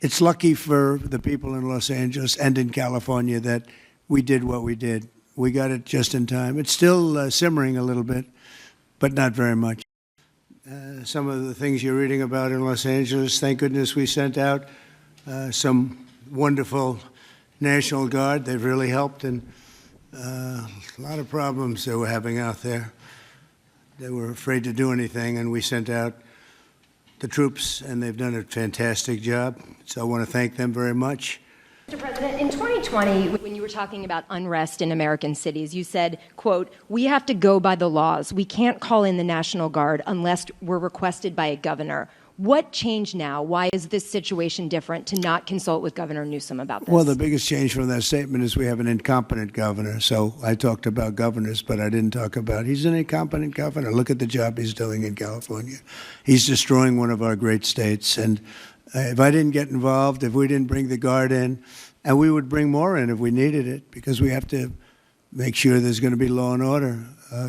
It's lucky for the people in Los Angeles and in California that we did what we did. We got it just in time. It's still simmering a little bit, but not very much. Some of the things you're reading about in Los Angeles, thank goodness we sent out some wonderful National Guard. They've really helped, and a lot of problems they were having out there. They were afraid to do anything, and we sent out the troops, and they've done a fantastic job. So I want to thank them very much. Mr. President, in 2020, when you were talking about unrest in American cities, you said, quote, "We have to go by the laws. We can't call in the National Guard unless we're requested by a governor." What changed now? Why is this situation different to not consult with Governor Newsom about this? Well, the biggest change from that statement is we have an incompetent governor. So I talked about governors, but I didn't talk about he's an incompetent governor. Look at the job he's doing in California. He's destroying one of our great states. And if I didn't get involved, if we didn't bring the Guard in, and we would bring more in if we needed it, because we have to make sure there's going to be law and order.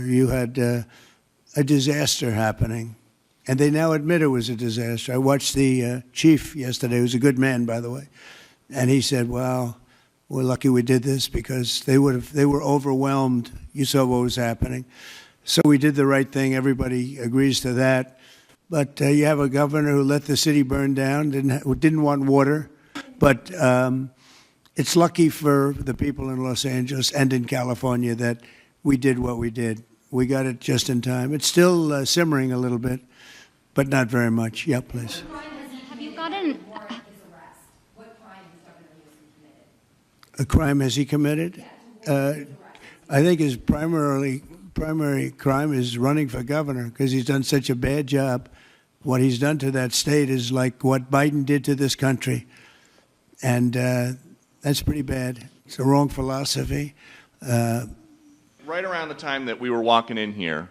You had a disaster happening. And they now admit it was a disaster. I watched the chief yesterday, who's a good man, by the way, and he said, "Well, we're lucky we did this because they were overwhelmed. You saw what was happening." So we did the right thing. Everybody agrees to that. But you have a governor who let the city burn down, didn't want water. But it's lucky for the people in Los Angeles and in California that we did what we did. We got it just in time. It's still simmering a little bit, but not very much. Yeah, please. Have you gotten What crime has Governor Newsom committed? A crime has he committed? I think his primary crime is running for governor because he's done such a bad job. What he's done to that state is like what Biden did to this country. And that's pretty bad. It's a wrong philosophy. Right around the time that we were walking in here,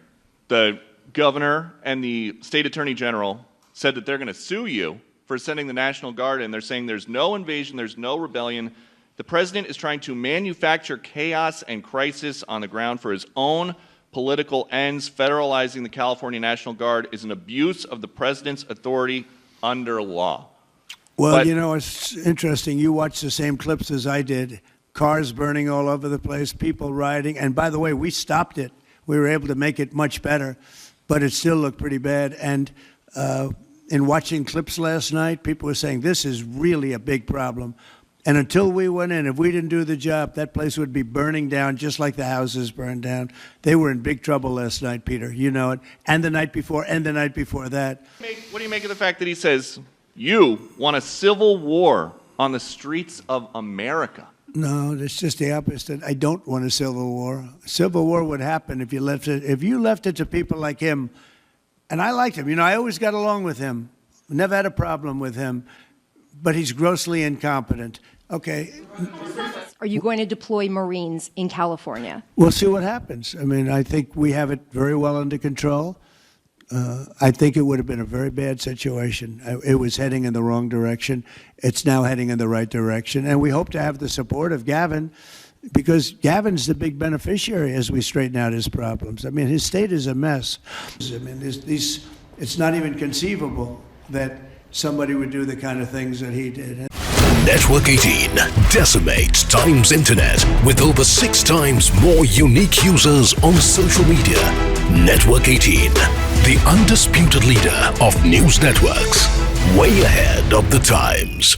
the governor and the state attorney general said that they're going to sue you for sending the National Guard in. They're saying there's no invasion, there's no rebellion. The president is trying to manufacture chaos and crisis on the ground for his own political ends. Federalizing the California National Guard is an abuse of the president's authority under law. Well, you know, it's interesting. You watched the same clips as I did. Cars burning all over the place, people rioting. And by the way, we stopped it. We were able to make it much better, but it still looked pretty bad. And in watching clips last night, people were saying this is really a big problem. And until we went in, if we didn't do the job, that place would be burning down just like the houses burned down. They were in big trouble last night, Peter. You know it. And the night before, and the night before that. What do you make of the fact that he says, you want a civil war on the streets of America? No, it's just the opposite. I don't want a civil war. A civil war would happen if you left it to people like him. And I liked him. You know, I always got along with him. Never had a problem with him. But he's grossly incompetent. Okay. Are you going to deploy Marines in California? We'll see what happens. I mean, I think we have it very well under control. I think it would have been a very bad situation. It was heading in the wrong direction. It's now heading in the right direction. And we hope to have the support of Gavin, because Gavin's the big beneficiary as we straighten out his problems. I mean, his state is a mess. I mean, it's not even conceivable that somebody would do the kind of things that he did. Network 18 decimates Times Internet with over 6 times more unique users on social media. Network 18, the undisputed leader of news networks, way ahead of the times.